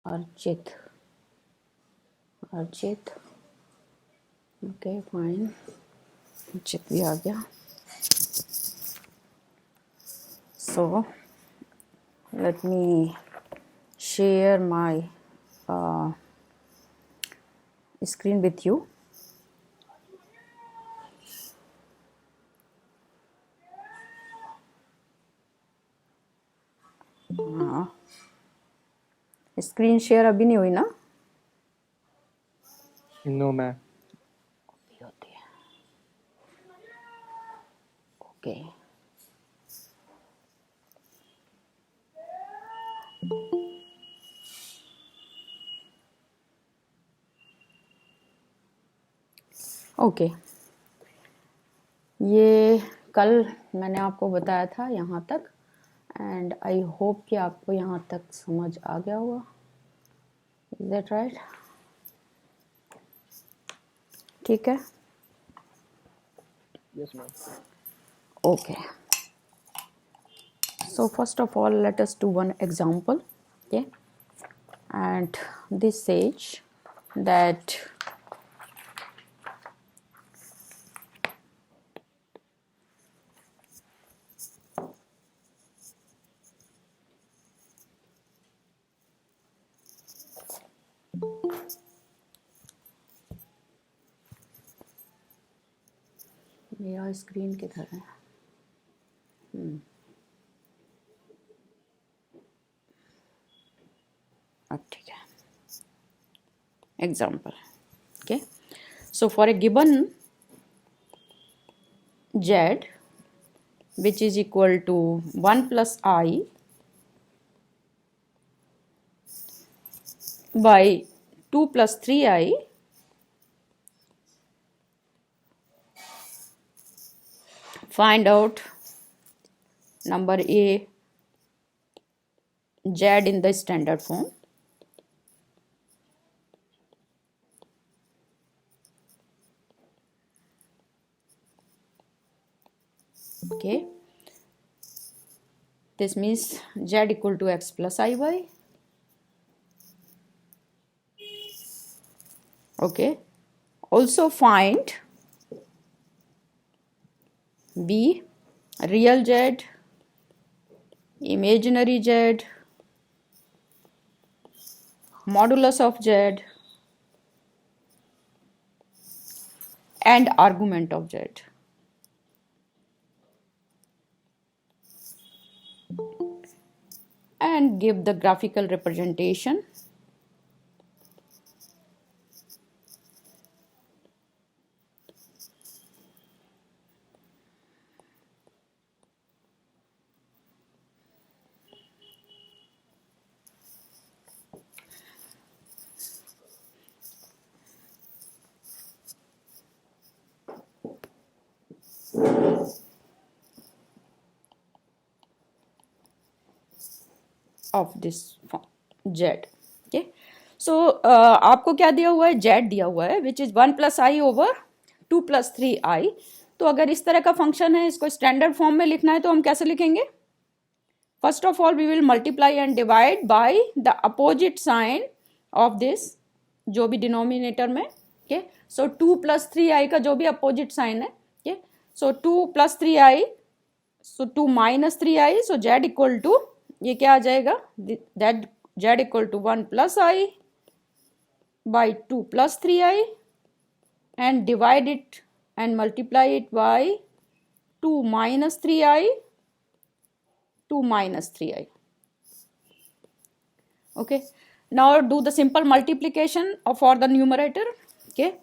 अर्जित okay fine, अर्जित भी आ गया. So let me share my screen with you. हाँ, स्क्रीन शेयर अभी नहीं हुई ना? No ma'am. होती है. ओके. ओके, ये कल मैंने आपको बताया था यहाँ तक, एंड आई होप कि आपको यहाँ तक समझ आ गया होगा. Is that right? ठीक है. Yes ma'am. Okay. So first of all, let us do one example. Okay. And this says that मेरा स्क्रीन किधर है? अब ठीक है. Example. Okay. So for a given z, which is equal to 1 plus I by 2 plus 3I, find out number A, z in the standard form. Okay, this means z equal to x plus iy. Okay, also find b, real z, imaginary z, modulus of z, and argument of z. And give the graphical representation. Of this z. Okay, so आपको क्या दिया हुआ है? z दिया हुआ है, which is 1 plus i over 2 plus 3i. तो अगर इस तरह का फंक्शन है, इसको स्टैंडर्ड फॉर्म में लिखना है तो हम कैसे लिखेंगे? First of all we will multiply and divide by the opposite sign of this, जो भी डिनोमिनेटर में. ओके, सो 2 plus 3i का जो भी अपोजिट साइन है. Okay, so 2 plus 3i, so 2 minus 3i, so z equal to, ये क्या आ जाएगा? That z equal to 1 plus i by 2 plus 3i and divide it and multiply it by 2 minus 3i, 2 minus 3i. Okay, now do the simple multiplication for the numerator. Okay,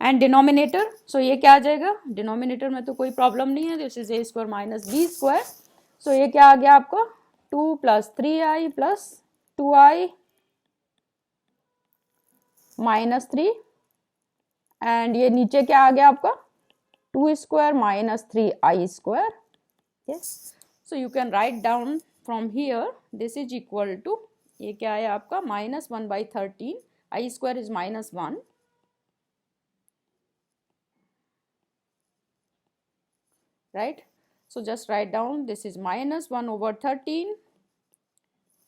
and denominator. So ये क्या आ जाएगा? Denominator में तो कोई problem नहीं है. This is a square minus b square. So ये क्या आ गया आपको? 2 plus 3i plus 2i minus 3, and ये नीचे क्या आ गया आपका? 2 square minus 3i square. Yes, so you can write down from here, this is equal to, ये क्या है आपका? minus 1 by 13, i square is minus 1. Right, so just write down, this is minus 1 over 13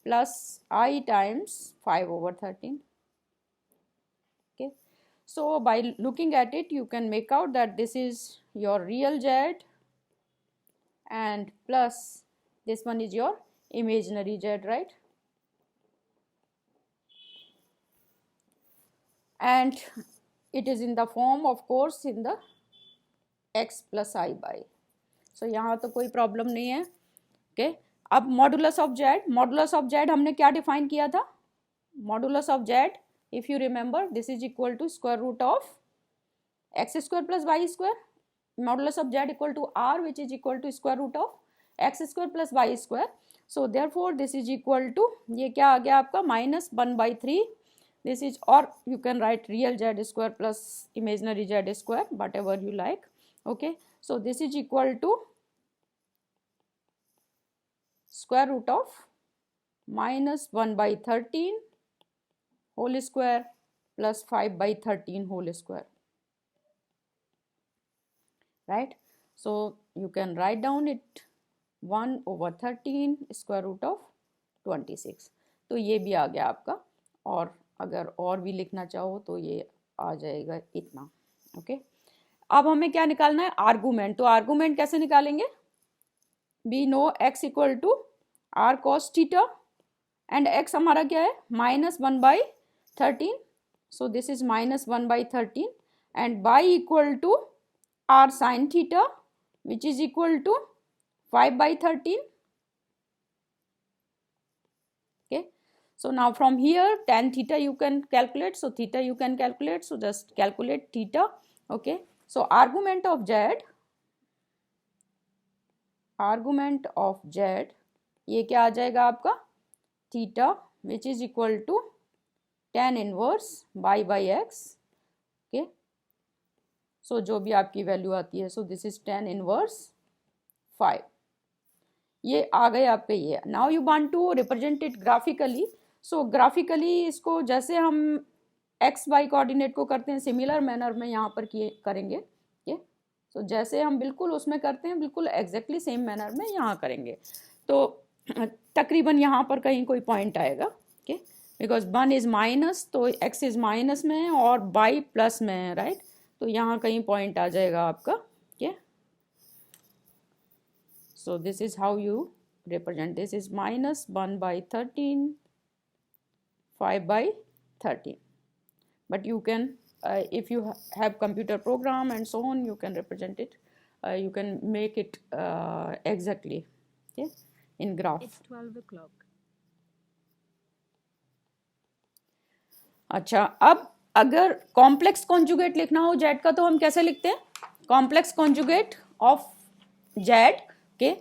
plus I times 5/13. Okay, so by looking at it you can make out that this is your real z and plus this one is your imaginary z, right? And it is in the form of course in the x plus I by. So यहाँ तो कोई problem नहीं है. Okay, अब modulus of Z हमने क्या define किया था? Modulus of z, if you remember, this is equal to square root of x square plus y square. Modulus of z equal r which is equal to square root of x square plus y square. So therefore this is equal to, ये क्या आ गया आपका, -1/3. This is, or you can write real z square plus imaginary z square, whatever you like. Okay, so this is equal to square root of -1/13 whole square plus 5/13 whole square, right? So you can write down it 1/13 square root of 26. तो ये भी आ गया आपका. और अगर और भी लिखना चाहो तो ये आ जाएगा इतना. ओके, अब हमें क्या निकालना है? आर्गूमेंट. तो आर्गूमेंट कैसे निकालेंगे? We know x equal to r cos theta and x हमारा क्या है? -1/13. So this is -1/13 and y equal to r sine theta which is equal to 5/13. So now from here tan theta you can calculate, so theta you can calculate, so just calculate theta. Okay, so argument of z ये क्या आ जाएगा आपका? theta which is equal to tan inverse y by x. Okay, so जो भी आपकी value आती है, so this is tan inverse 5. ये आ गए आपके ये. now you want to represent it graphically. So graphically इसको जैसे हम एक्स वाई कोऑर्डिनेट को करते हैं सिमिलर मैनर में यहाँ पर किए करेंगे. ये सो जैसे हम बिल्कुल उसमें करते हैं बिल्कुल एग्जैक्टली सेम मैनर में यहाँ करेंगे. तो तकरीबन यहाँ पर कहीं कोई पॉइंट आएगा. ओके, बिकॉज 1 इज माइनस, तो एक्स इज माइनस में है और बाई प्लस में है, राइट? तो यहाँ कहीं पॉइंट आ जाएगा आपका. Okay, so this is how you represent. This is -1/13 5/13, but you can if you have computer program and so on, you can represent it, you can make it exactly, okay, in graph. It's 12 o'clock. अच्छा, अब अगर complex conjugate लिखना हो Z का तो हम कैसे लिखते हैं? कॉम्प्लेक्स कॉन्जुगेट ऑफ जेड के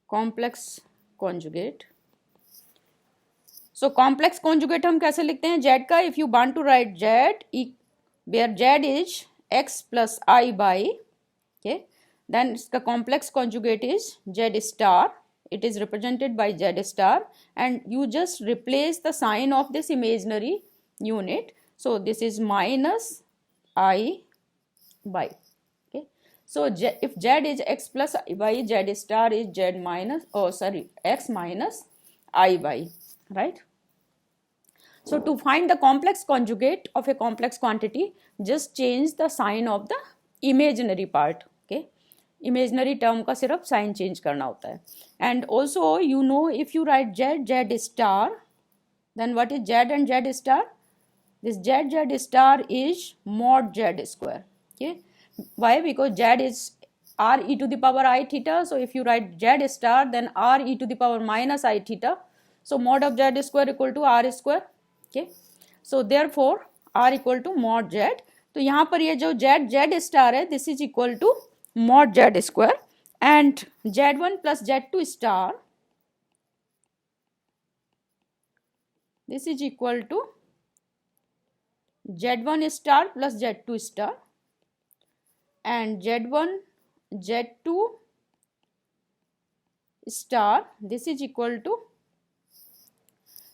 complex conjugate. So complex conjugate हम कैसे लिखते हैं जेड का? If you want to write z where z is x plus I by, okay, then इसका complex conjugate is z star. it is represented by z star and you just replace the sign of this imaginary unit. So this is -I by. So if z is x plus I by, z star is z minus, x minus I by, right? So to find the complex conjugate of a complex quantity, just change the sign of the imaginary part. Okay, imaginary term का सिर्फ sign change करना होता है. And also you know, if you write z star, then what is z and z star? This z star is mod z square. Okay, why? Because z is r e to the power I theta. So if you write z star, then r e to the power minus I theta. So mod of z square equal to r square. Okay, so therefore r equal to mod z. तो यहाँ पर ये जो z star है, this is equal to mod z square, and z1 plus z2 star, this is equal to z1 star plus z2 star, and z1 z2 star, this is equal to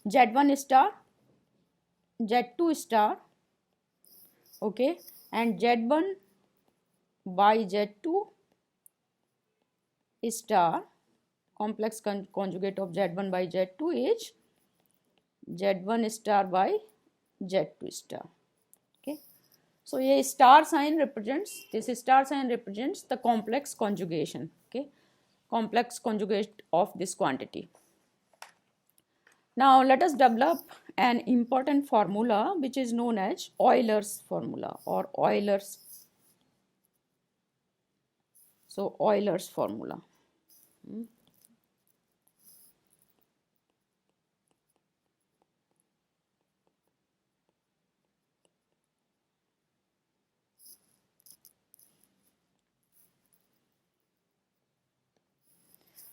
z1 star z2 star. Okay, and Z1 by Z2 star, complex conjugate of Z1 by Z2 is Z1 star by Z2 star. Okay, so ये star sign represents, this star sign represents the complex conjugation. Okay, complex conjugate of this quantity. Now let us develop an important formula which is known as Euler's formula or Euler's. So Euler's formula.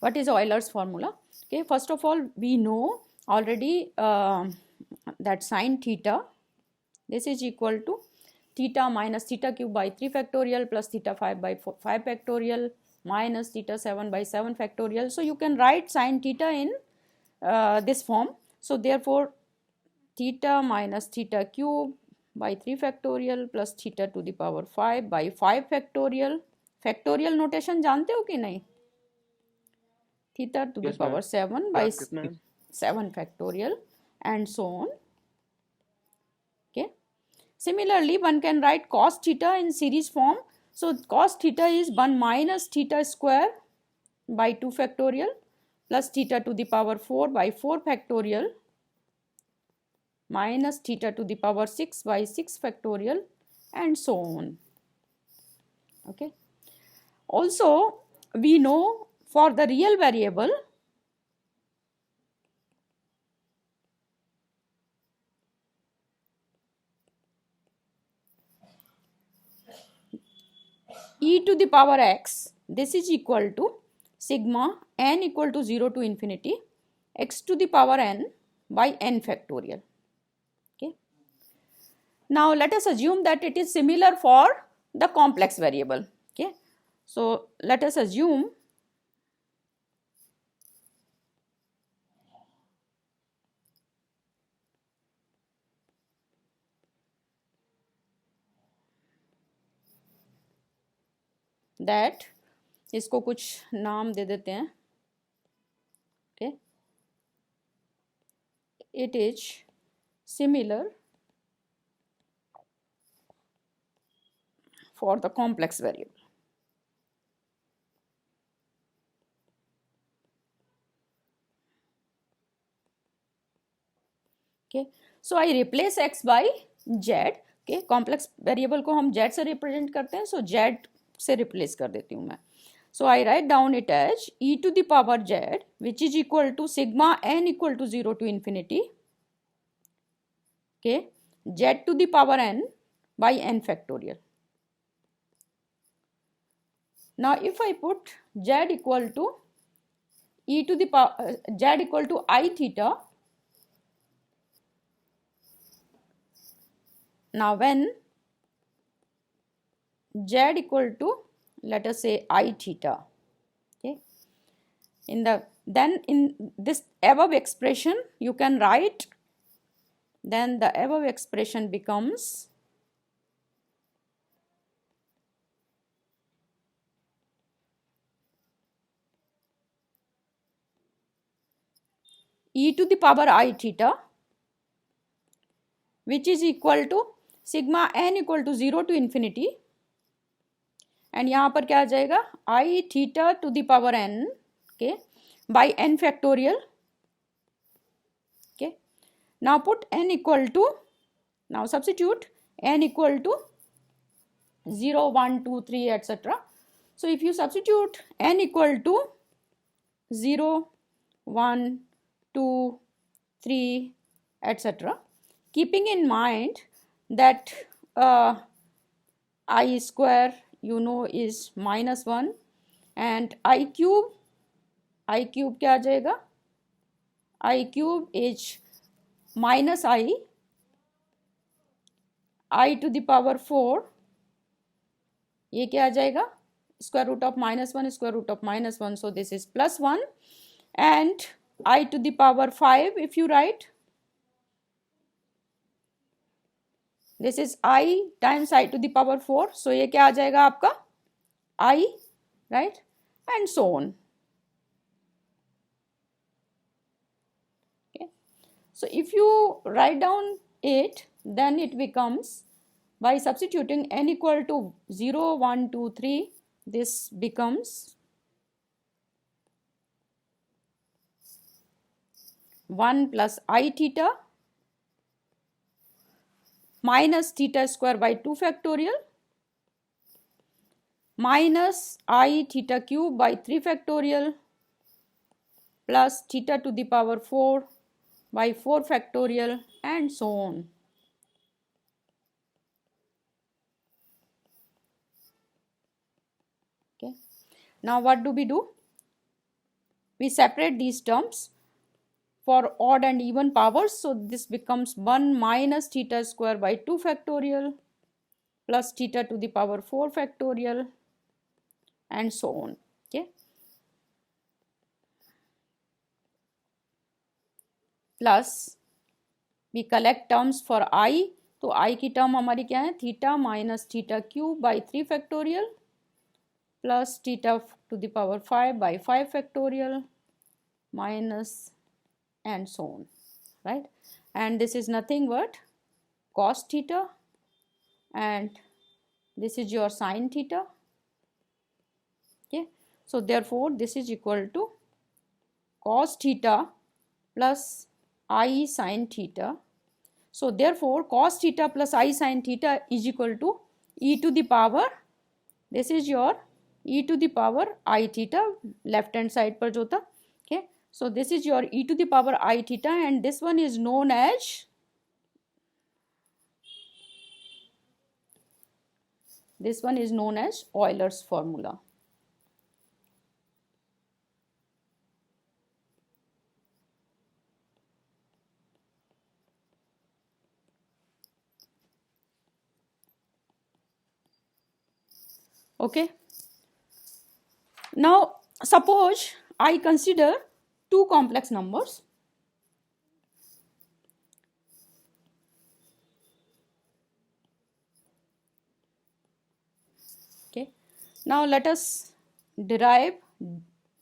What is Euler's formula? Okay, first of all, we know already that sine theta, this is equal to theta minus theta cube by 3 factorial plus theta 5 by 5 factorial minus theta 7 by 7 factorial. So you can write sine theta in this form. So therefore theta minus theta cube by 3 factorial plus theta to the power 5 by 5 factorial. Factorial notation जानते हो कि नहीं? Theta to the power 7 by 7 factorial and so on. Okay. Similarly, one can write cos theta in series form. So cos theta is 1 minus theta square by 2 factorial plus theta to the power 4 by 4 factorial minus theta to the power 6 by 6 factorial and so on. Okay. Also, we know for the real variable, e to the power x, this is equal to sigma n equal to 0 to infinity x to the power n by n factorial. Okay. Now let us assume that it is similar for the complex variable. Okay. So let us assume that इसको कुछ नाम दे देते हैं. Okay, it is similar for the complex variable. Okay, so I replace x by z. Okay, complex variable को हम z से represent करते हैं, so z से replace कर देती हूँ मैं. So I write down it as e to the power z, which is equal to sigma n equal to 0 to infinity. Okay, z to the power n by n factorial. Now if I put z equal to e to the power z equal to I theta. Now when z equal to, let us say, I theta, okay, then in this above expression you can write, then the above expression becomes e to the power I theta, which is equal to sigma n equal to 0 to infinity, and यहाँ पर क्या आ जाएगा, I theta to the power n, okay, by n factorial. Okay, now put n equal to, now substitute n equal to 0, 1, 2, 3, etc. So if you substitute n equal to 0, 1, 2, 3, etc., keeping in mind that I square you know is minus 1 and I cube क्या आ जाएगा, I cube is minus I to the power 4, ये क्या आ जाएगा, square root of minus 1 square root of minus 1, so this is plus 1, and I to the power 5 if you write, this is I times I to the power 4, so ये क्या आ जाएगा आपका I, right, and so on. So if you write down it, then it becomes, by substituting n equal to 0, 1, 2, 3, this becomes 1 plus I theta minus theta square by 2 factorial minus I theta cube by 3 factorial plus theta to the power 4 by 4 factorial and so on. Okay. Now what do? We separate these terms for odd and even powers. So this becomes 1 minus theta square by 2 factorial plus theta to the power 4 factorial and so on. Okay. Plus we collect terms for I. तो I की term हमारी क्या है, theta minus theta cube by 3 factorial plus theta two the power 5 by 5 factorial minus and so on, right? And this is nothing but cos theta and this is your sin theta. Okay, so therefore this is equal to cos theta plus I sin theta. So therefore cos theta plus I sin theta is equal to e to the power, this is your e to the power I theta, left hand side पर जो था. Okay, so this is your e to the power I theta and this one is known as, Euler's formula. Okay. Now suppose I consider two complex numbers. Okay. Now let us derive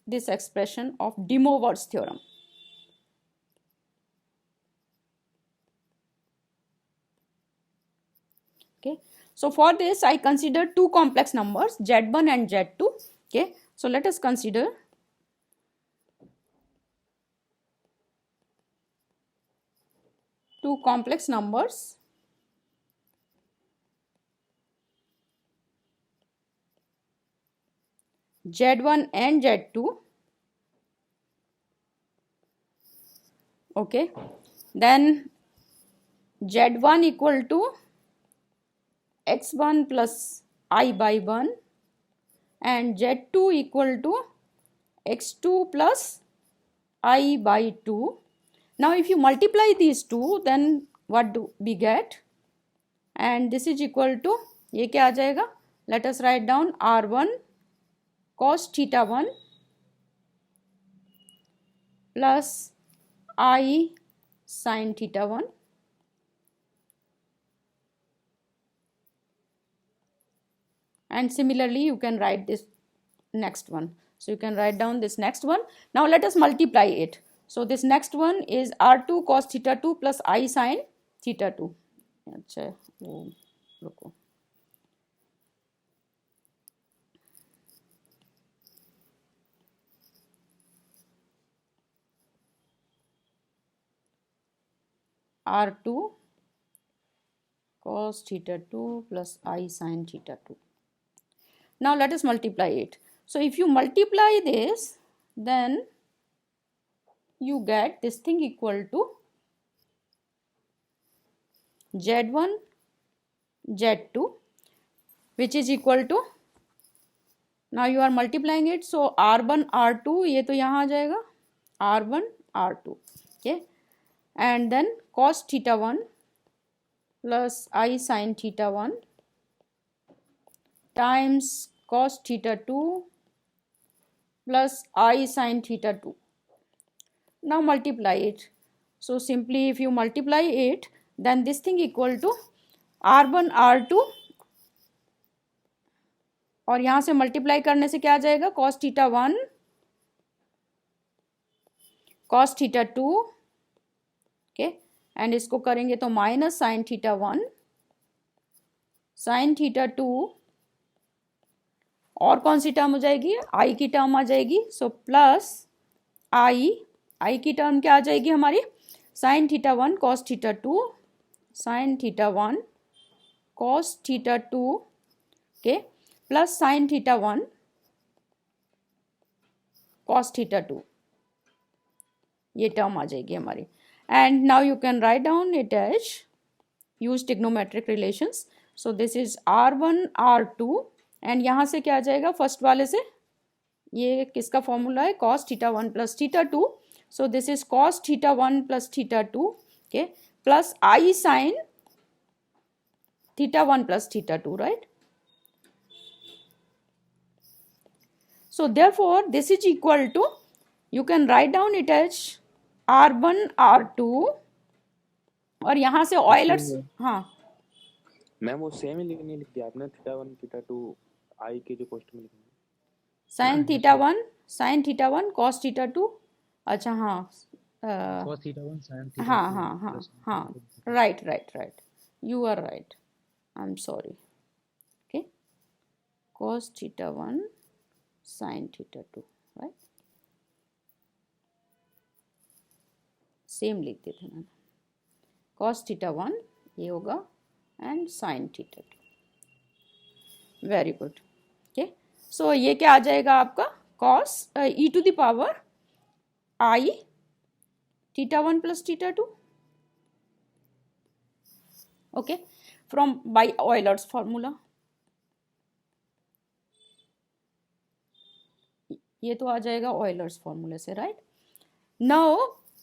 this expression of De Moivre's theorem. Okay. So for this I consider two complex numbers Z1 and Z2. Okay. So let us consider two complex numbers Z1 and Z2. Okay, then Z1 equal to x1 plus I by 1 and Z2 equal to x2 plus I by 2. Now if you multiply these two, then what do we get? And this is equal to, ये क्या आ जाएगा? Let us write down R1 cos theta 1 plus I sin theta 1 and similarly you can write this next one. So you can write down this next one. Now let us multiply it. So this next one is R2 cos theta 2 plus I sin theta 2. अच्छा वो रुको, R2 cos theta 2 plus I sin theta 2. Now let us multiply it. So if you multiply this, then you get this thing equal to Z1 Z2, which is equal to, now you are multiplying it, so R1 R2, ये तो यहाँ आ जाएगा R1 R2. Okay, and then cos theta 1 plus I sin theta 1 times cos theta 2 plus I sin theta 2. Now multiply it. So simply if you multiply it, then this thing equal to R1 R2 और यहां से multiply करने से क्या आ जाएगा, cos theta 1 cos theta 2, okay, and इसको करेंगे तो minus sign theta 1 sine theta 2, और कौन सी टर्म हो जाएगी, आई की टर्म आ जाएगी, सो प्लस आई की टर्म क्या आ जाएगी हमारी, sine theta 1 cos theta 2 sine theta 1 cos theta 2, okay, plus sine theta 1 cos theta 2, ये टर्म आ जाएगी हमारी. And now you can write down it as use trigonometric relations. So this is R1 R2 and यहाँ से क्या आ जाएगा, first वाले से ये किसका फॉर्मूला है, cos theta 1 plus theta 2, so this is cos theta 1 plus theta 2, okay, plus i sine theta 1 plus theta 2, right. So therefore this is equal to, you can write down it as R1 R2 और यहाँ से Euler's, हाँ ma'am वो same ही लिख दिया आपने, theta 1 theta 2 आई के जो क्वेश्चन में लिखा, साइन थीटा 1 cos थीटा 2, अच्छा हाँ cos थीटा 1 sin थीटा 2, हाँ हाँ हाँ हाँ, right, you are right, I am sorry, okay, cos theta 1 sin theta 2, right, same लिख देते मैंने, cos थीटा 1 ये होगा and sin theta 2, very good, okay. So ये क्या आ जाएगा आपका, cos e to the power i theta 1 plus theta 2, okay, from by Euler's formula. ये तो आ जाएगा ऑयलर्स फॉर्मूले से, right. Now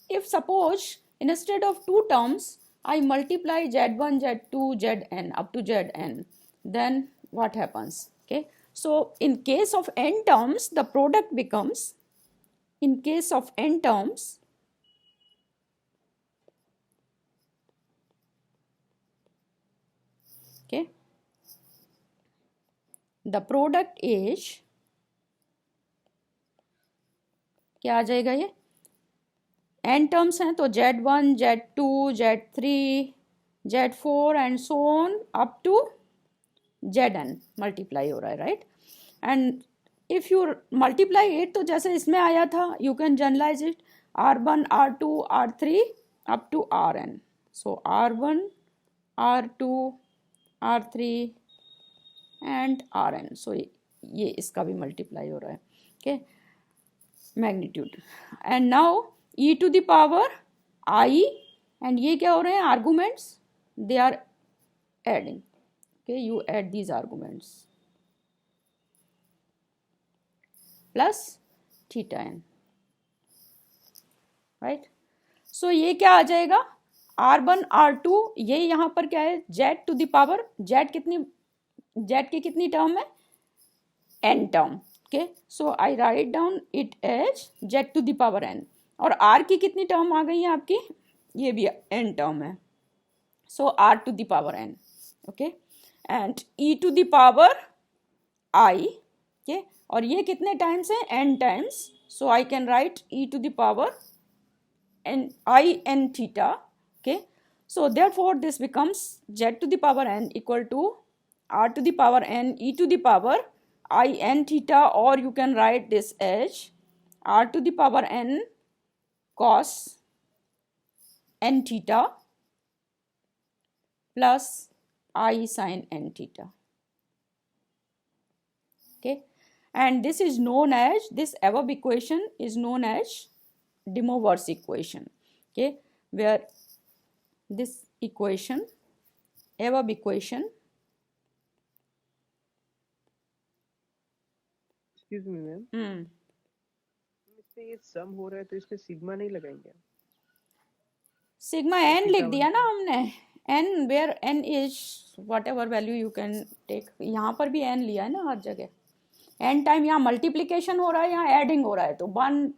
if suppose instead of two terms I multiply z1 z2 zn up to zn, then what happens, okay. So in case of n terms the product becomes, in case of n terms, okay, the product is क्या आ जाएगा, ये n terms हैं तो z1 z2 z3 z4 and so on up to zn multiply हो रहा है, right. And if you multiply it तो जैसे इसमें आया था, you can generalise it R1 R2 R3 up to Rn. सो R1 R2 R3 and Rn. सो ये इसका भी मल्टीप्लाई हो रहा है, okay, magnitude. And now e to the power i, and ये क्या हो रहे हैं, arguments, they are adding, okay, you add these arguments plus theta n, right. So ये क्या आ जाएगा, R1 R2, ये यहाँ पर क्या है, z to the power, z की कितनी टर्म है, n term, okay. So I write down it as z to the power n, और r की कितनी टर्म आ गई है आपकी, ये भी n टर्म है, so r to the power n, okay, and e to the power i, okay, और ये कितने टाइम्स है, n times, so I can write e to the power n i n theta, okay. So therefore this becomes z to the power n equal to r to the power n e to the power i n theta, or you can write this as r to the power n cos n theta plus I sin n theta, okay. And this is known as, this above equation is known as De Moivre's equation, okay, where this equation, above equation, excuse me ma'am, इससे ये सम हो रहा है तो इस पे sigma नहीं लगाएंगे, सिग्मा n लिख दिया ना हमने, n where n is whatever value you can take, यहाँ पर भी n लिया है ना हर जगह, n टाइम यहाँ मल्टीप्लीकेशन हो रहा है, यहाँ एडिंग हो रहा है, तो वन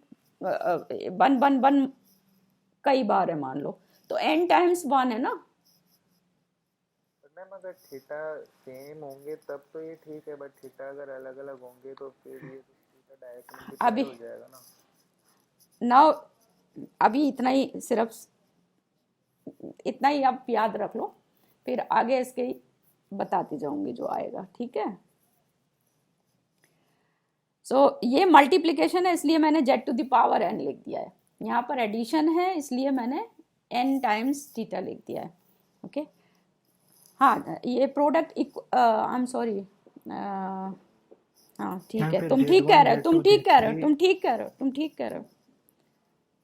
कई बार है मान लो, तो n टाइम्स 1 है ना. मैम अगर थीटा सेम होंगे तब तो ये ठीक है, बट थीटा अगर अलग अलग होंगे तो फिर ये थीटा डायरेक्शन की अभी तरह हो जाएगा ना। नाउ अभी इतना ही, सिर्फ इतना ही आप याद रख लो, फिर आगे इसके बताती जाऊंगी जो आएगा, ठीक है। सो ये मल्टीप्लिकेशन है इसलिए मैंने z to the power n लिख दिया है। यहाँ पर एडिशन है इसलिए मैंने n टाइम्स थीटा लिख दिया है, ओके। हाँ, ये प्रोडक्ट आई एम सॉरी, हाँ ठीक है, तुम ठीक कह रहे हो, तुम ठीक कह रहे हो, तुम ठीक कह रहे हो, तुम ठीक कह रहे हो,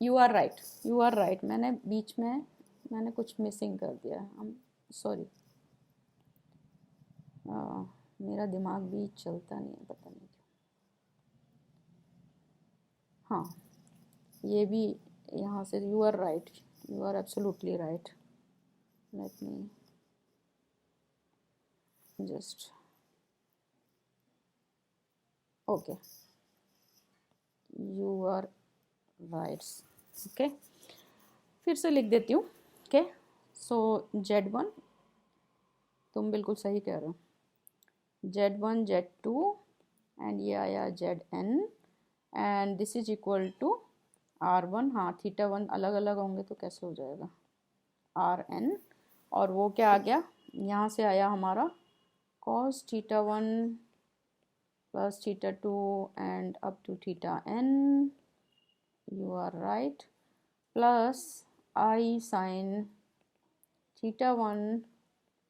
you are right, you are right. मैंने बीच में मैंने कुछ मिसिंग कर दिया, आई एम सॉरी। मेरा दिमाग भी चलता नहीं है, पता नहीं क्यों। हाँ, ये भी यहाँ से, you are right, you are absolutely right. Let me just, okay, you are right, okay. फिर से लिख देती हूँ, ओके। सो Z1, तुम बिल्कुल सही कह रहे हो, Z1 Z2 एंड ये आया Zn and this is equal to R1, हाँ थीटा 1 अलग अलग होंगे तो कैसे हो जाएगा, Rn, और वो क्या आ गया, यहाँ से आया हमारा cos theta 1 plus theta 2 and up to theta n, you are right, plus I sin theta 1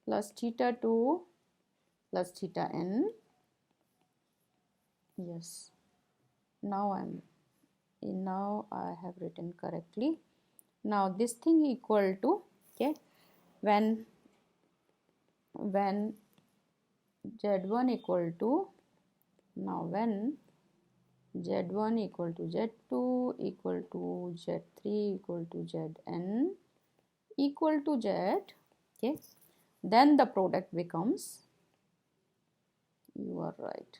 plus theta 2 plus theta n. Yes, now I have written correctly. Now this thing equal to, okay, when Z1 equal to, now when Z1 equal to Z2 equal to Z3 equal to Zn equal to Z, okay, then the product becomes, you are right,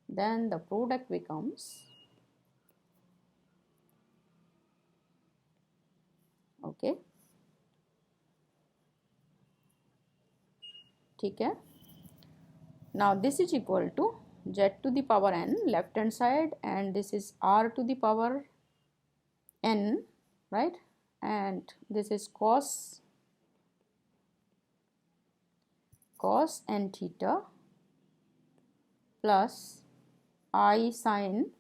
then the product becomes, okay, ठीक है। Now this is equal to Z to the power n left hand side and this is R to the power n, right, and this is cos n theta plus I sin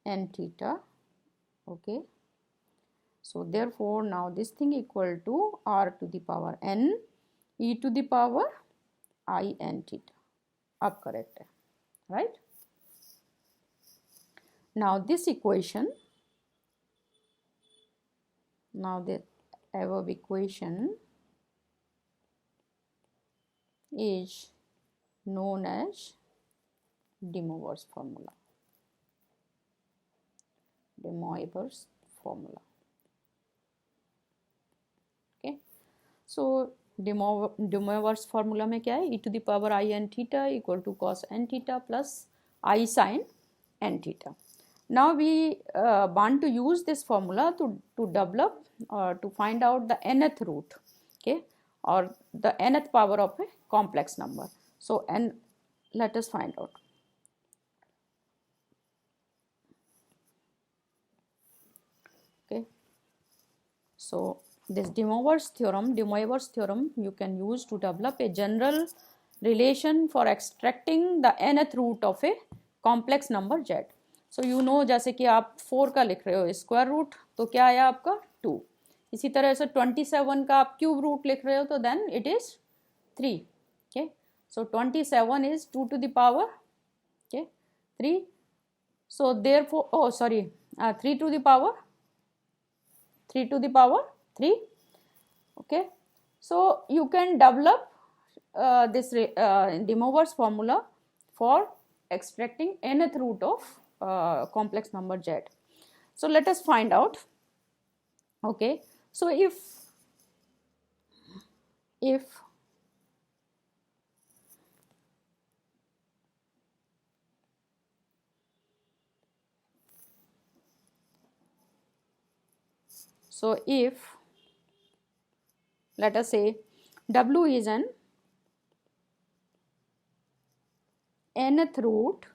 n theta, okay. So therefore now this thing equal to R to the power n e to the power I n theta, अब correct है, right? Now this equation, now the above equation is known as De Moivre's formula. De Moivre's formula. Okay. So De Moivre's formula में क्या है, e to the power I n theta equal to cos n theta plus I sin n theta. Now we want to use this formula to develop or to find out the nth root, okay, or the nth power of a complex number. So n, let us find out. Okay, so this De Moivre's theorem you can use to develop a general relation for extracting the nth root of a complex number z. So you know, जैसे कि आप 4 का लिख रहे हो square root तो क्या आया आपका 2, इसी तरह से 27 का आप क्यूब रूट लिख रहे हो तो then it is 3, okay. So 27 is 2 to the power, okay, 3. So therefore, oh sorry, 3 to the power 3, okay. So you can develop this De Moivre's formula for extracting nth root of complex number z. So let us find out, okay. So if let us say W is an nth root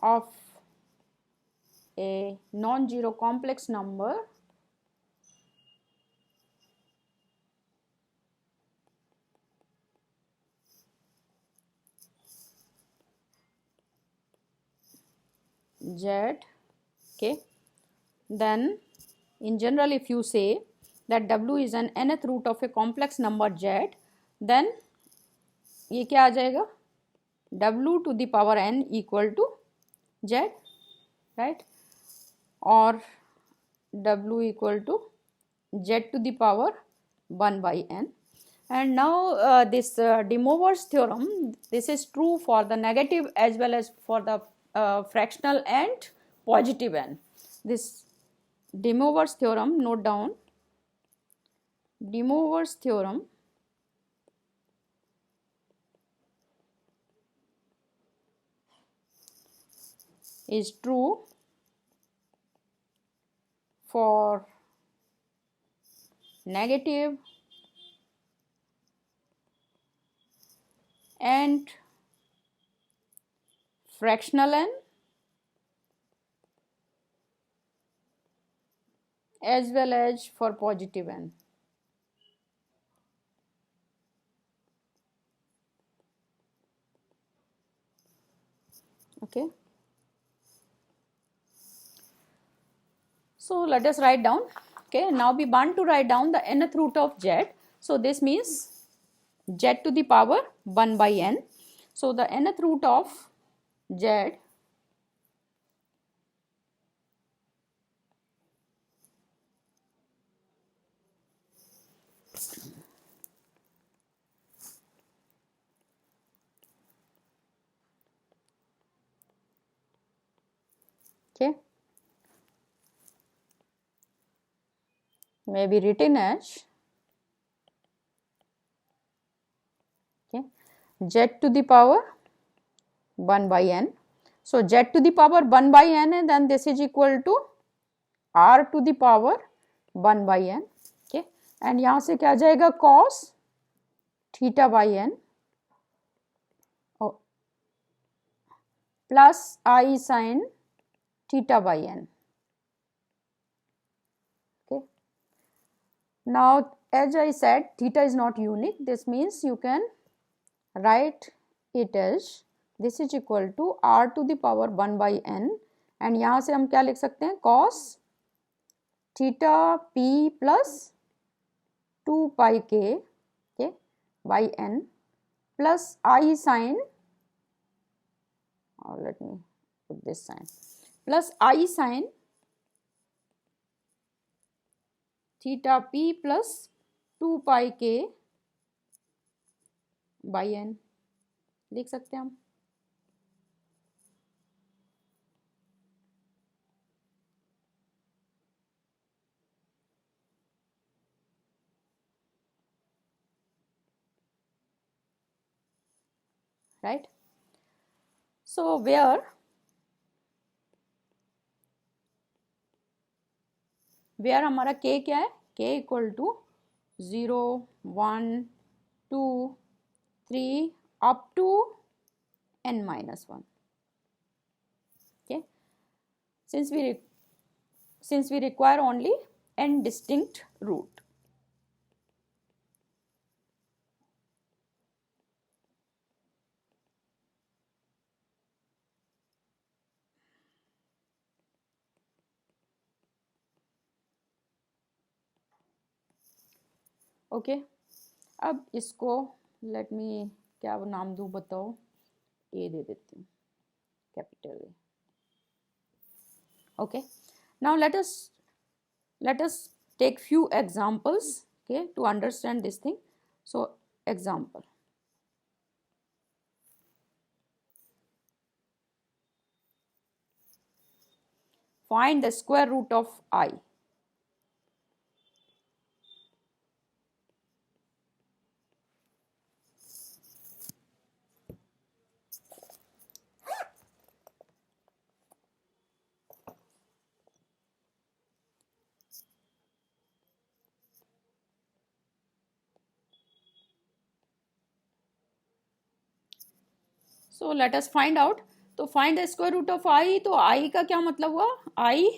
of a non-zero complex number Z. Okay, then in general if you say that W is an nth root of a complex number Z, then ये क्या आ जाएगा, W to the power n equal to Z, right, or W equal to Z to the power 1 by n. And now this De Moivre's theorem, this is true for the negative as well as for the fractional and positive n. This De Moivre's theorem, note down, De Moivre's theorem is true for negative and fractional n as well as for positive n. Okay. So let us write down. Okay, now we want to write down the nth root of Z. So this means Z to the power 1 by n. So the nth root of Z okay may be written as okay Z to the power 1 by n. So Z to the power 1 by n, and then this is equal to R to the power 1 by n. Okay, and यहाँ से क्या जाएगा, cos theta by n plus I sin theta by n. Okay, now as I said, theta is not unique. This means you can write it as this is equal to R to the power 1 by n, and यहाँ से हम क्या लिख सकते हैं, cos theta p plus 2 pi k okay by n plus I sin, or let me put this sign, plus I sin theta p plus 2 pi k by n लिख सकते हैं हम. Right, so where हमारा k क्या है, k equal to 0 1 2 3 up to n minus 1. Okay, since we require only n distinct root. Okay अब इसको let me क्या नाम दूँ बताओ, ए दे देती हूँ, capital A. Okay, now let us take few examples, okay, to understand this thing. So example, find the square root of I. So let us find out. तो find the square root of I. तो I का क्या मतलब हुआ? I,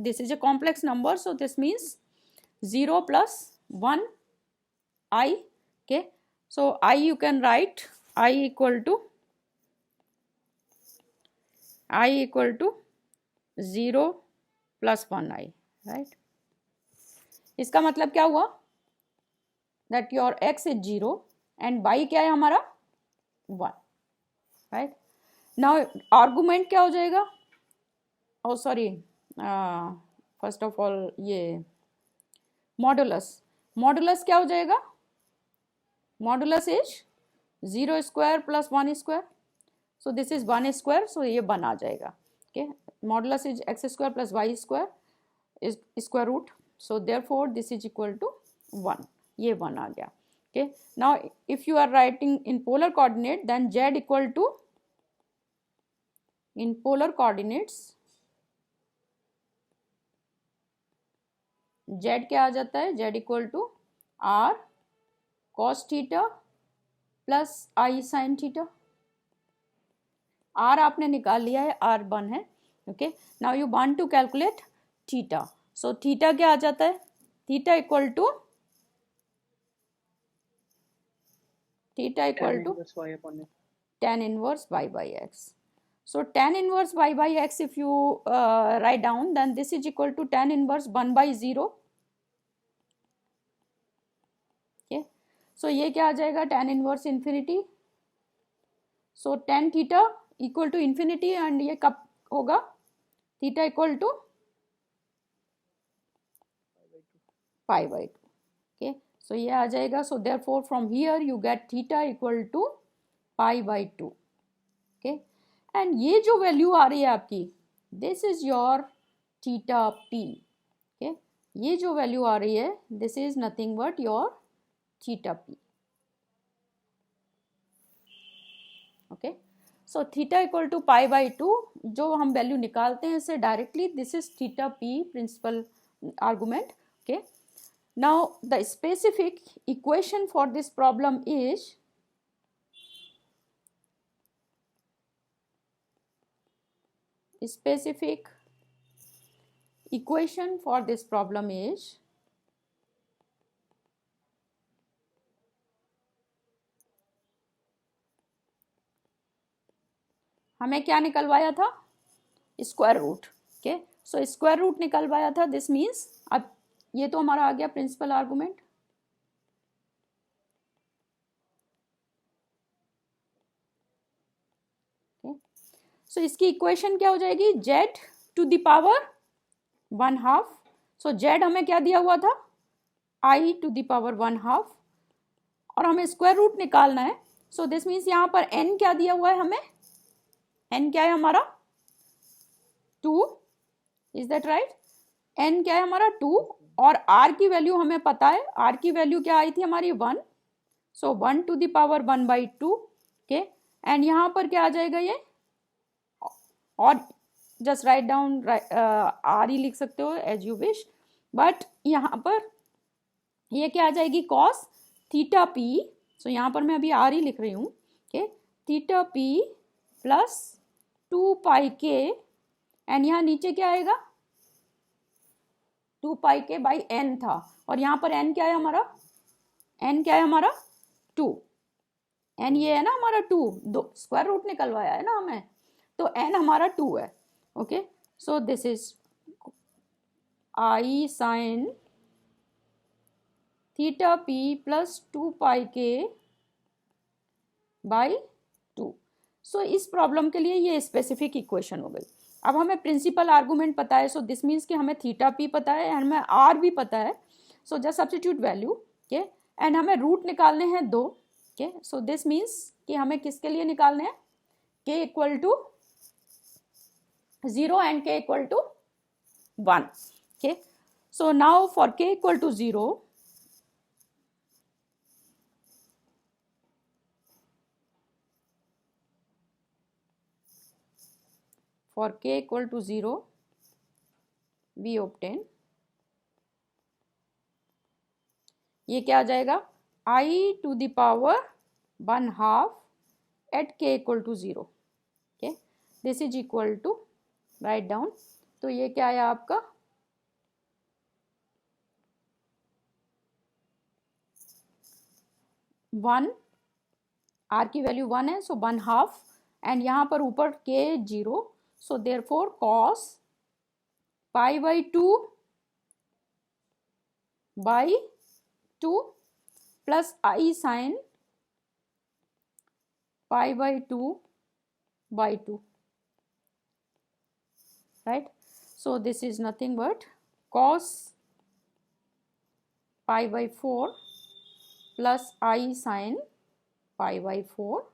this is a complex number, so this means 0 plus 1 I. Okay, so I you can write I equal to 0 plus 1 I, right? इसका मतलब क्या हुआ? that your x is 0 and y क्या है हमारा? 1, right? now argument क्या हो जाएगा? oh sorry, first of all ये मॉडुलस क्या हो जाएगा? Modulus is 0 square plus 1 square, so this is 1 square, so ये 1 आ जाएगा. Okay, modulus is x square plus y square is square root, so therefore this is equal to 1. ये 1 आ गया. Okay, now if you are writing in polar coordinate then z equal to, in polar coordinates z क्या आ जाता है? z equal to r cos theta plus i sin theta. r आपने निकाल लिया है, r 1 है. Okay, now you want to calculate theta. So theta क्या आ जाता है? Theta equal to tan inverse y by x. So tan inverse y by x, if you write down, then this is equal to tan inverse 1 by 0. okay, so ये क्या आ जाएगा? tan inverse infinity. so tan theta equal to infinity, and ये कब होगा? theta equal to pi by 2. okay, so ये आ जाएगा. so therefore from here you get theta equal to pi by 2. okay, and ये जो वैल्यू आ रही है आपकी, this is your theta p. okay, ये जो वैल्यू आ रही है, this is nothing but your theta p. okay, so theta equal to pi by 2, जो हम वैल्यू निकालते हैं इससे directly, this is theta p principal argument. okay, now the specific equation for this problem is हमें क्या निकलवाया था? Square root. Okay, so square root निकलवाया था. दिस मीन्स अब ये तो हमारा आ गया प्रिंसिपल आर्गुमेंट. सो इसकी इक्वेशन क्या हो जाएगी? z to the power 1/2. सो z हमें क्या दिया हुआ था? i टू द पावर 1/2, और हमें स्क्वायर रूट निकालना है. सो दिस मीन्स यहाँ पर n क्या दिया हुआ है हमें? n क्या है हमारा? 2. Is that right? n क्या है हमारा? 2. और r की वैल्यू हमें पता है. r की वैल्यू क्या आई थी हमारी? 1. So 1 to the power 1/2. Okay, and यहाँ पर क्या आ जाएगा ये? और जस्ट राइट डाउन आर ही लिख सकते हो एज यू विश, बट यहाँ पर ये क्या आ जाएगी? Cos theta P. सो यहाँ पर मैं अभी आर ही लिख रही हूँ. ओके, थीटा पी प्लस 2 पाई के, एंड यहाँ नीचे क्या आएगा? 2 पाई के बाई एन था, और यहाँ पर एन क्या है हमारा? एन क्या है हमारा? 2. एन ये है ना हमारा 2, दो स्क्वायर रूट निकलवाया है ना हमें, तो n हमारा 2 है. Okay, so this is i sin theta p plus 2 पाई के बाई 2. सो इस प्रॉब्लम के लिए ये स्पेसिफिक इक्वेशन हो गई. अब हमें प्रिंसिपल आर्गुमेंट पता है, सो दिस मीन्स कि हमें थीटा p पता है एंड हमें r भी पता है. So just substitute value. Okay, and हमें रूट निकालने हैं 2. ओके, सो दिस मीन्स कि हमें किसके लिए निकालने हैं? k equal to 0 and k equal to 1. okay, so now for k equal to 0, for k equal to 0 we obtain, ये क्या आ जाएगा? i to the power 1/2 at k equal to 0. Okay, this is equal to, write down, तो ये क्या है आपका 1, r की वैल्यू 1 है, सो 1/2, एंड यहाँ पर ऊपर k 0, so therefore cos pi by 2 by 2 plus I sin pi by 2 by 2, right? So this is nothing but cos pi by 4 plus I sin pi by 4.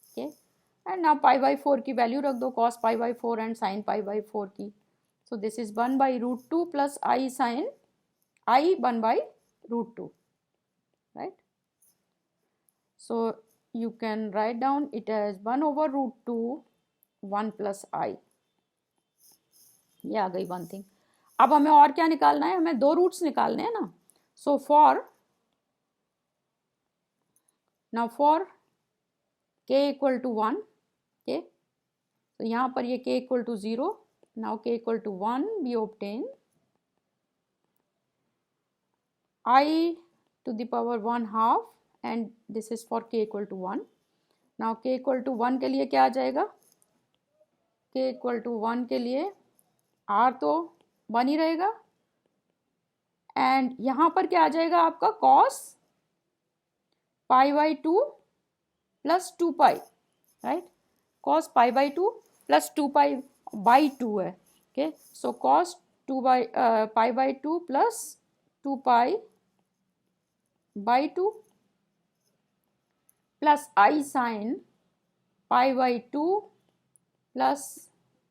Okay, and now pi by 4 की value रख दो, cos pi by 4 and sin pi by 4 की. So this is 1 by root 2 plus I sin I 1 by root 2, right? So you can write down it as 1 over root 2 1 plus I. ये आ गई one thing. अब हमें और क्या निकालना है, हमें दो रूट्स निकालने हैं ना. So for now for k equal to 1, okay, तो यहाँ पर ये k equal to 0, now k equal to 1, we obtain I to the power 1/2, and this is for k equal to 1. Now k equal to 1 के लिए क्या आ जाएगा, k equal to 1 के लिए r तो 1 ही रहेगा, एंड यहाँ पर क्या आ जाएगा आपका cos pi by 2 plus 2 pi, right? cos pi by 2 plus 2 pi by 2 है. Okay, so cos 2 by pi by 2 plus 2 pi by 2 plus i sine pi by 2 plus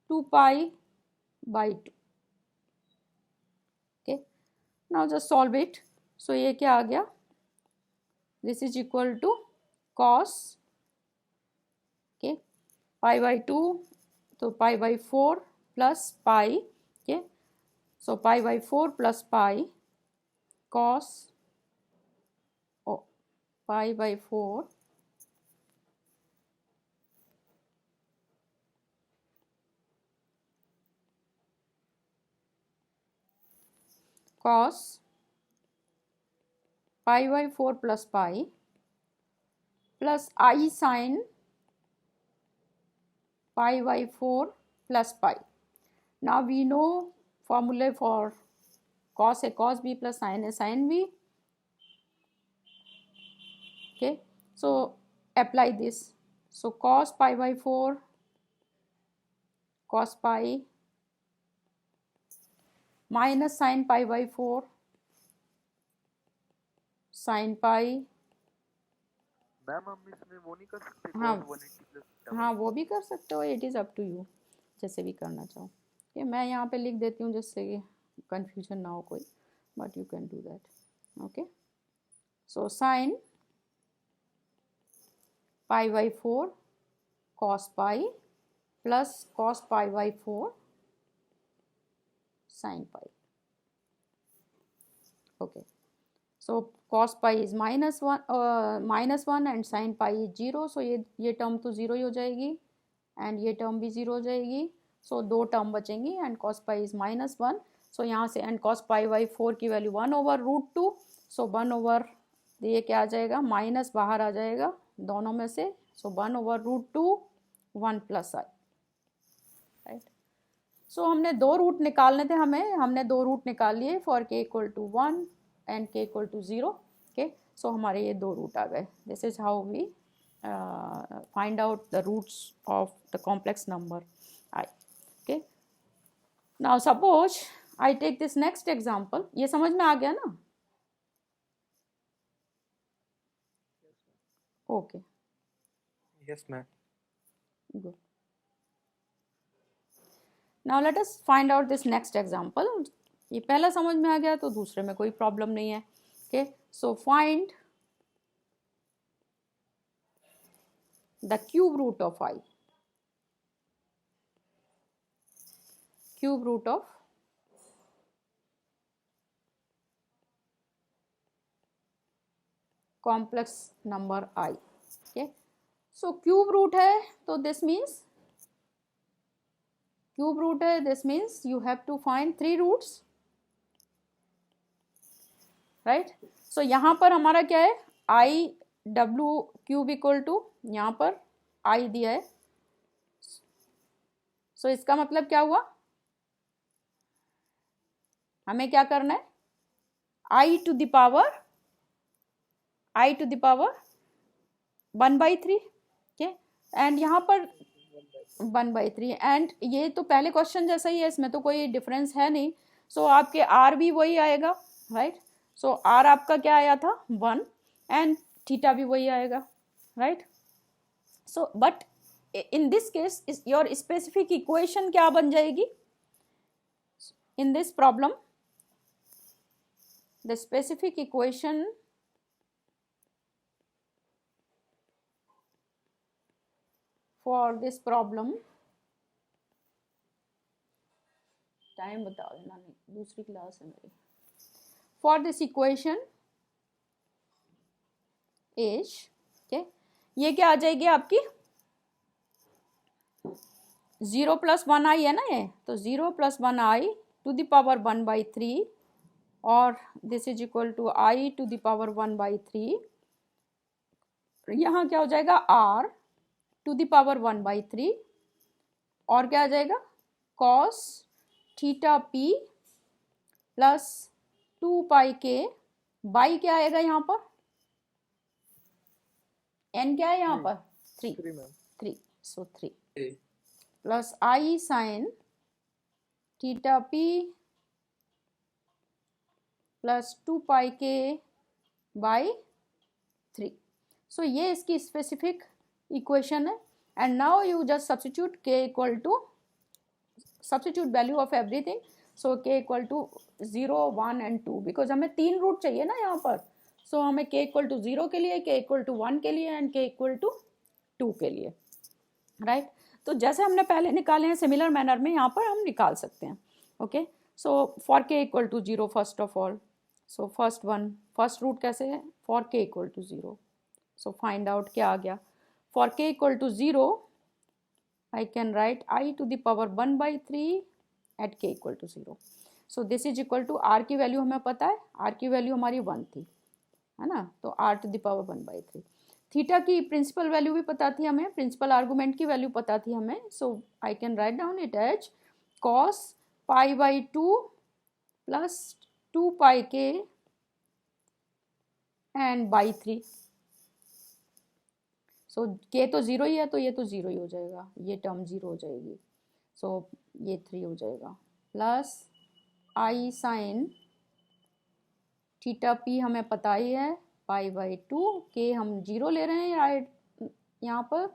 2 pi by 2. Okay, now just solve it. So ये क्या आ गया, this is equal to cos, okay, pi by 2, तो pi by 4 plus pi, okay, so pi by 4 plus pi cos pi by 4 cos pi by 4 plus pi plus i sine pi by 4 plus pi. Now we know formula for cos A cos B plus sin A sin B. Okay, so apply this. So cos pi by 4 cos pi minus sin pi by 4 sin pi. Ma'am हम इसमें वो नहीं कर सकते हाँ. cos 180 plus हाँ, वो भी कर सकते हो, it is up to you, जैसे भी करना चाहो. कि मैं यहाँ पे लिख देती हूँ जिससे कि कन्फ्यूजन ना हो कोई, but you can do that. Okay, so sine pi by 4 cos pi plus cos pi by 4 sin pi. Okay, so cos pi is -1 and sin pi is 0. सो ये टर्म तो 0 ही हो जाएगी एंड ये टर्म भी 0 हो जाएगी. सो दो term बचेंगी and cos pi is -1. So यहाँ से एंड cos पाई बाई 4 की value 1 over root 2. So 1 over, ये क्या आ जाएगा, माइनस बाहर आ जाएगा दोनों में से. सो 1 ओवर रूट 2 1 प्लस आई, राइट? सो हमने दो रूट निकालने थे, हमने दो रूट निकाल लिए for k equal to 1 and k equal to 0. Okay, so हमारे ये दो रूट आ गए. This is how we find out the roots of the complex number i. Okay, now suppose I take this next example. ये समझ में आ गया ना? Okay, yes ma'am. good. Now let us find out this next example. ये पहला समझ में आ गया तो दूसरे में कोई प्रॉब्लम नहीं है. Okay, so find the cube root of I. Cube root of complex number i. Okay, so cube root है तो दिस मीन्स क्यूब रूट है, this means you have to find 3 roots, right. So यहाँ पर हमारा क्या है, i डब्ल्यू cube equal to, यहाँ पर आई दिया है. सो इसका मतलब क्या हुआ, हमें क्या करना है, i to the power 1/3. Okay, and यहाँ पर 1/3, एंड ये तो पहले क्वेश्चन जैसा ही है, इसमें तो कोई डिफरेंस है नहीं. सो आपके आर भी वही आएगा, राइट. सो आर आपका क्या आया था 1, एंड थीटा भी वही आएगा, right. So but in this case is your specific equation क्या बन जाएगी, in this problem the specific equation for this problem, time बता देना, नहीं दूसरी क्लास है मेरी. for this equation is, okay, ये क्या आ जाएगी आपकी 0 + 1i है ना ये, तो 0 + 1i टू द पावर 1/3, और this is equal to i to the power 1/3. यहाँ क्या हो जाएगा r टू द पावर 1/3, और क्या आ जाएगा cos theta p plus 2πk by क्या आएगा यहाँ पर, n क्या है यहाँ पर 3, 3, सो 3 plus i sine theta p plus 2πk by 3. सो ये इसकी स्पेसिफिक इक्वेशन है. And now you just substitute k equal to, substitute value of everything. So k equal to 0, 1 and 2, because हमें 3 रूट चाहिए ना यहाँ पर. सो हमें k इक्वल टू 0 के लिए, k इक्वल टू 1 के लिए, एंड k इक्वल टू 2 के लिए, राइट. तो जैसे हमने पहले निकाले हैं सिमिलर मैनर में यहाँ पर हम निकाल सकते हैं. Okay, so for k equal to 0 first of all, so first root कैसे है, for k equal to 0. So find out क्या आ गया, for k equal to 0 I can write i to the power 1/3 at k equal to 0. So this is equal to r की value हमें पता है, r की वैल्यू हमारी 1 थी, है ना, तो r to the power 1/3. Theta की प्रिंसिपल वैल्यू भी पता थी हमें, प्रिंसिपल आर्गूमेंट की वैल्यू पता थी हमें. So I can write down it as cos π/2 plus 2πk and by 3. So k तो 0 ही है, तो ये तो 0 ही हो जाएगा, ये टर्म 0 हो जाएगी. सो ये 3 हो जाएगा, plus i sine theta p हमें पता ही है π/2, k हम 0 ले रहे हैं राइट यहाँ पर.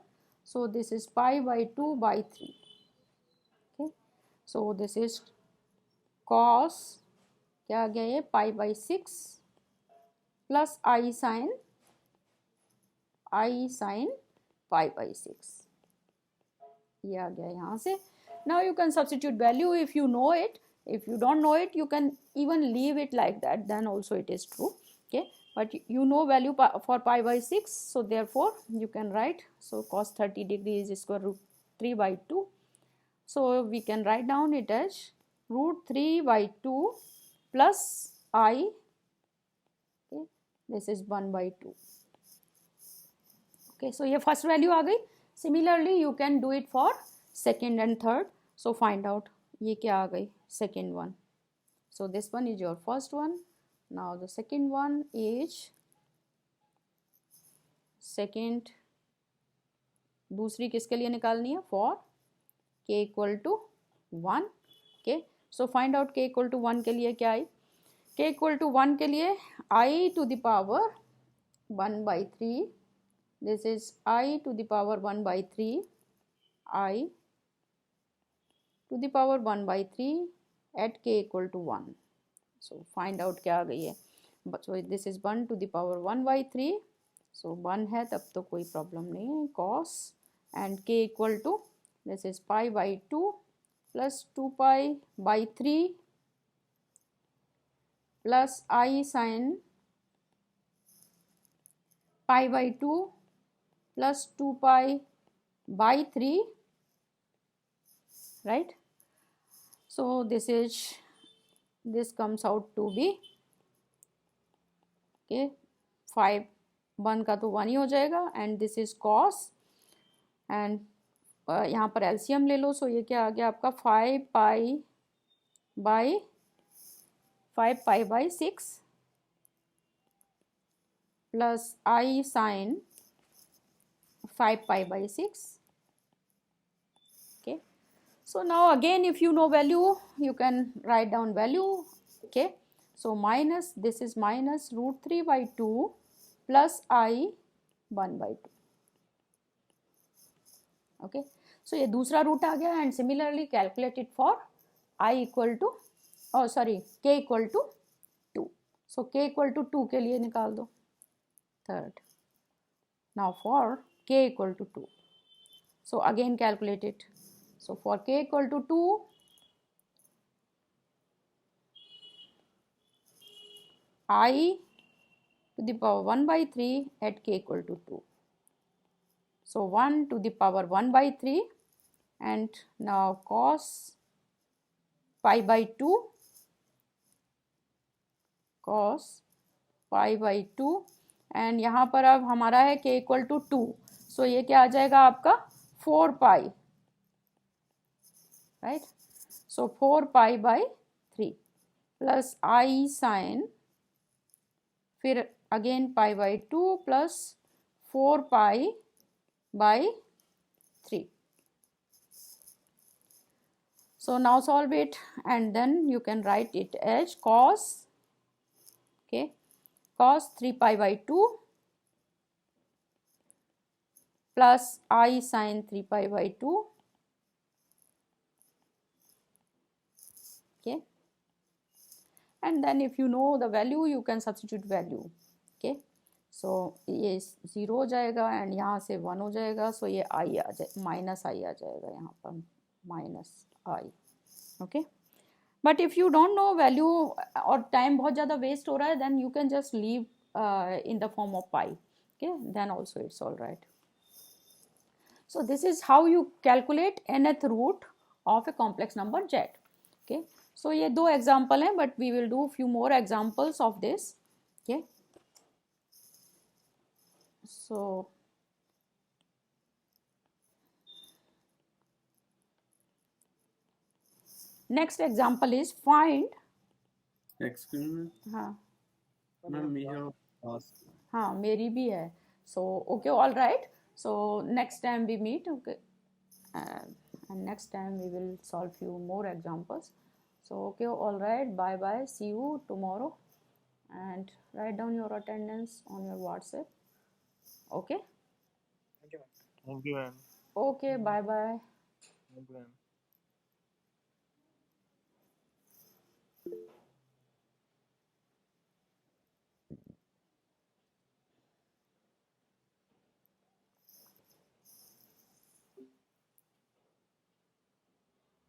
So this is π/2/3. Okay, so this is cos क्या आ गया ये π/6 प्लस आई साइन π/6, ये आ गया यहाँ से. Now you can substitute value if you know it. If you don't know it, you can even leave it like that, then also it is true. Okay, but you know value for π/6, so therefore you can write, so cos 30 degrees is square root 3/2. So we can write down it as root 3/2 plus I. Okay, this is 1/2. Okay, so ये first value आ गई. Similarly you can do it for second and third. So find out ये क्या आ गई, second one. So this one is your first one. Now the second one is second, दूसरी किसके लिए निकालनी है, for k equal to 1. Okay, so find out k equal to 1 के लिए क्या आई, k इक्वल टू 1 के लिए I to the power 1/3, this is I to the power 1/3, I to the power 1/3 at k equal to 1. So find out क्या आ गई है, so this is 1 to the power 1/3. So 1 है तब तो कोई problem नहीं है, cos and k equal to this is π/2 plus 2π/3 plus I sin pi by 2 plus 2 pi by 3, right? So this comes out to be okay 5, 1 का तो 1 ही हो जाएगा, and this is cos, and यहाँ पर एलसीएम ले लो, सो ये क्या आ गया आपका 5 pi by 6 plus i sine 5 pi by 6. Okay, so now again if you know value you can write down value. Okay, so minus, this is minus root 3 by 2 plus I 1 by 2. Okay, so ये दूसरा root आ गया, and similarly calculated for I equal to k equal to 2. So k equal to 2 के लिए निकाल दो third. Now for k equal to 2, so again calculate it. So for k equal to 2, I to the power 1 by 3 at k equal to 2. So 1 to the power 1 by 3, and now cos pi by 2, cos pi by 2, and यहाँ पर अब हमारा है k equal to 2, सो ये क्या आ जाएगा आपका 4 pi, right? So 4 pi by 3 plus i sine, फिर again pi by 2 plus 4 pi by 3. So now solve it, and then you can write it as cos, okay, cos 3 pi by 2 plus I sin 3 pi by 2. Okay, and then if you know the value you can substitute value. Okay, so ये 0 हो जाएगा, and यहाँ से 1 हो जाएगा, so ये I आ जाए, minus आई आ जाएगा यहाँ पर, minus I. Okay, but if you don't know value और time बहुत ज़्यादा waste हो रहा है, then you can just leave in the form of pi. Okay, then also it's all right. So this is how you calculate nth root of a complex number z. Okay, so ये दो example हैं, but we will do few more examples of this. Okay, so next example is find. Excuse me, हाँ ma'am, we have asked. हाँ मेरी भी है. So okay, all right. So next time we meet. Okay, and next time we will solve few more examples. So okay, all right, bye bye, see you tomorrow, and write down your attendance on your WhatsApp. Okay, Thank you, ma'am. okay, bye bye. Thank you, ma'am.